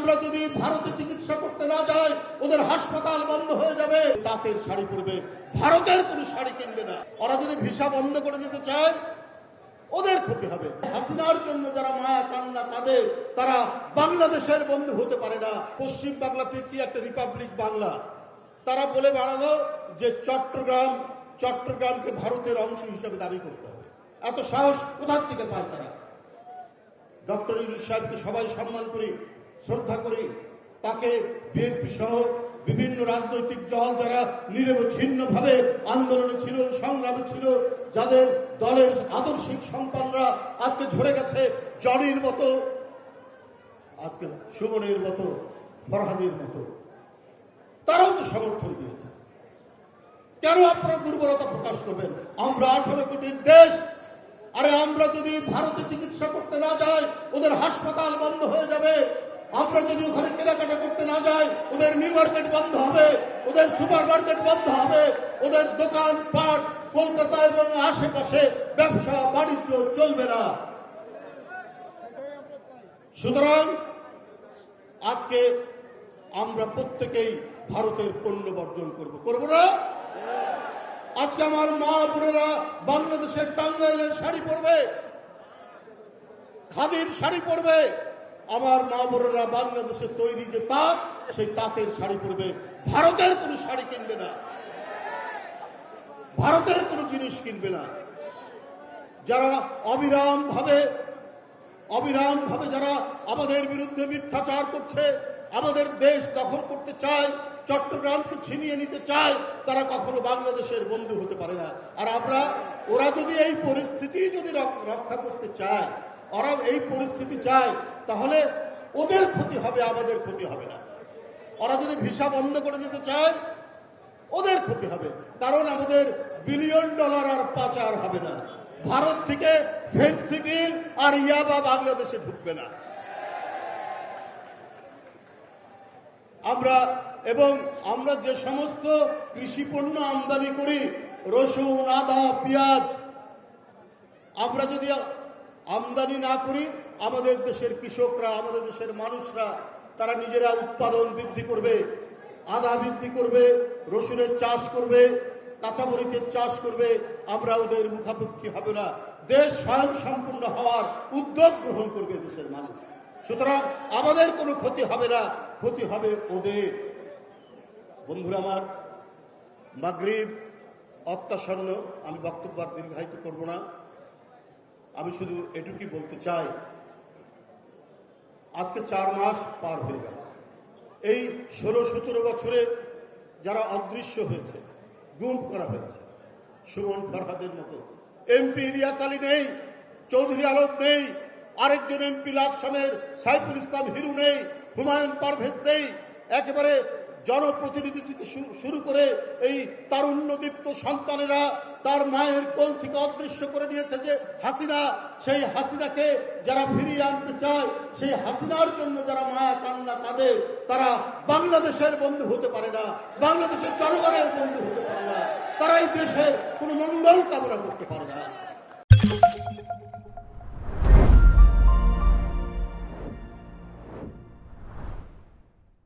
আমরা যদি ভারতে চিকিৎসা করতে না যাই ওদের হাসপাতাল বন্ধ হয়ে যাবে। তাঁতের শাড়ি পরবে, ভারতের কোনো শাড়ি কিনবে না। ওরা যদি ভিসা বন্ধ করে দিতে চায় ওদের ক্ষতি হবে। হাসিনার জন্য যারা মায়া কান্না কাঁদে তারা বাংলাদেশের বন্ধু হতে পারে না। পশ্চিম বাংলাতে কি একটা রিপাবলিক বাংলা, তারা বলে বেড়ালো যে চট্টগ্রামকে ভারতের অংশ হিসেবে দাবি করতে হবে। এত সাহস কোথা থেকে পায় তারা? ডক্টর ইউনূস সাহেবকে সবাই সম্মান করি, শ্রদ্ধা করি। তাকে বিএনপি সহ বিভিন্ন রাজনৈতিক দল যারা নিরবচ্ছিন্নভাবে আন্দোলনে ছিল, সংগ্রামে ছিল, যাদের দলের আদর্শিক সন্তানরা আজকে ঝরে গেছে, জনির মতো, আজকে সুমনের মতো, ফরহাদের মতো, তারাও তো সমর্থন দিয়েছে। কেন আপনারা দুর্বলতা প্রকাশ করবেন? আমরা 18 কোটির দেশ। আরে আমরা যদি ভারতে চিকিৎসা করতে না যাই ওদের হাসপাতাল বন্ধ হয়ে যাবে। আমরা যদি ওখানে কেনাকাটা করতে না যাই ওদের নিউ মার্কেট বন্ধ হবে, ওদের সুপার মার্কেট বন্ধ হবে, ওদের দোকান পাট কলকাতা এবং আশেপাশে ব্যবসা বাণিজ্য চলবে না। সুতরাং আজকে আমরা প্রত্যেকেই ভারতের পণ্য বর্জন করব না? আজকে আমার মা বোনেরা বাংলাদেশের টাঙ্গাইলের শাড়ি পরবে, খাদির শাড়ি পরবে। আমার মা বোনেরা বাংলাদেশের তৈরি যে তাঁত, সেই তাঁতের শাড়ি পরবে। ভারতের কোনো শাড়ি কিনবে না, ভারতের কোনো জিনিস কিনবে না। যারা অবিরাম ভাবে যারা আমাদের বিরুদ্ধে মিথ্যাচার করছে, আমাদের দেশ দখল করতে চায়, চট্টগ্রামকে ছিনিয়ে নিতে চায়, তারা কখনো বাংলাদেশের বন্ধু হতে পারে না। আর ওরা যদি এই পরিস্থিতি যদি রক্ষা করতে চায়, ওরা এই পরিস্থিতি চায়, তাহলে ওদের ক্ষতি হবে, আমাদের ক্ষতি হবে না। ওরা যদি ভিসা বন্ধ করে দিতে চায় ওদের ক্ষতি হবে, কারণ আমাদের বিলিয়ন ডলার আর পাচার হবে না। ভারত থেকে ফেন্সিডিল আর ইয়াবা বাংলাদেশে ঢুকবে না। আমরা যে সমস্ত কৃষি পণ্য আমদানি করি, রসুন, আদা, পেঁয়াজ, আমরা যদি আমদানি না করি, আমাদের দেশের কৃষকরা, আমাদের দেশের মানুষরা তারা নিজেরা উৎপাদন বৃদ্ধি করবে, আদা বৃদ্ধি করবে, রসুনের চাষ করবে, কাঁচামরিচের চাষ করবে। আমরা ওদের মুখাপেক্ষী হবে না। দেশ স্বয়ং সম্পূর্ণ হওয়ার উদ্যোগ গ্রহণ করবে দেশের মানুষ। সুতরাং আমাদের কোনো ক্ষতি হবে না, ক্ষতি হবে ওদের। বন্ধুরা আমার, মাগরিব অত্যাসন্ন, আমি বক্তব্য দীর্ঘায়িত করব না। আমি শুধু এটুকুই বলতে চাই, আজকে 4 মাস পার হয়ে গেল। এই 16-17 বছরে যারা অদৃশ্য হয়েছে, গুম করা হয়েছে, সুমন ফরহাদের মতো এমপি ইলিয়াস আলী নেই, চৌধুরী আলম নেই, আরেকজন এমপি লাকসামের সাইফুল ইসলাম হিরু নেই, হুমায়ুন পারভেজ নেই, একেবারে জনপ্রতিনিধি থেকে শুরু করে এই তারুণ্যদীপ্ত সন্তানেরা তার মায়ের কোল থেকে অদৃশ্য করে নিয়েছে যে হাসিনা। সেই হাসিনাকে যারা ফিরিয়ে আনতে চায়, সেই হাসিনার জন্য যারা মায়া কান্না কাঁদে, তারা বাংলাদেশের বন্ধু হতে পারে না, বাংলাদেশের জনগণের বন্ধু হতে পারে না, তারা এই দেশের কোনো মঙ্গল কামনা করতে পারে না।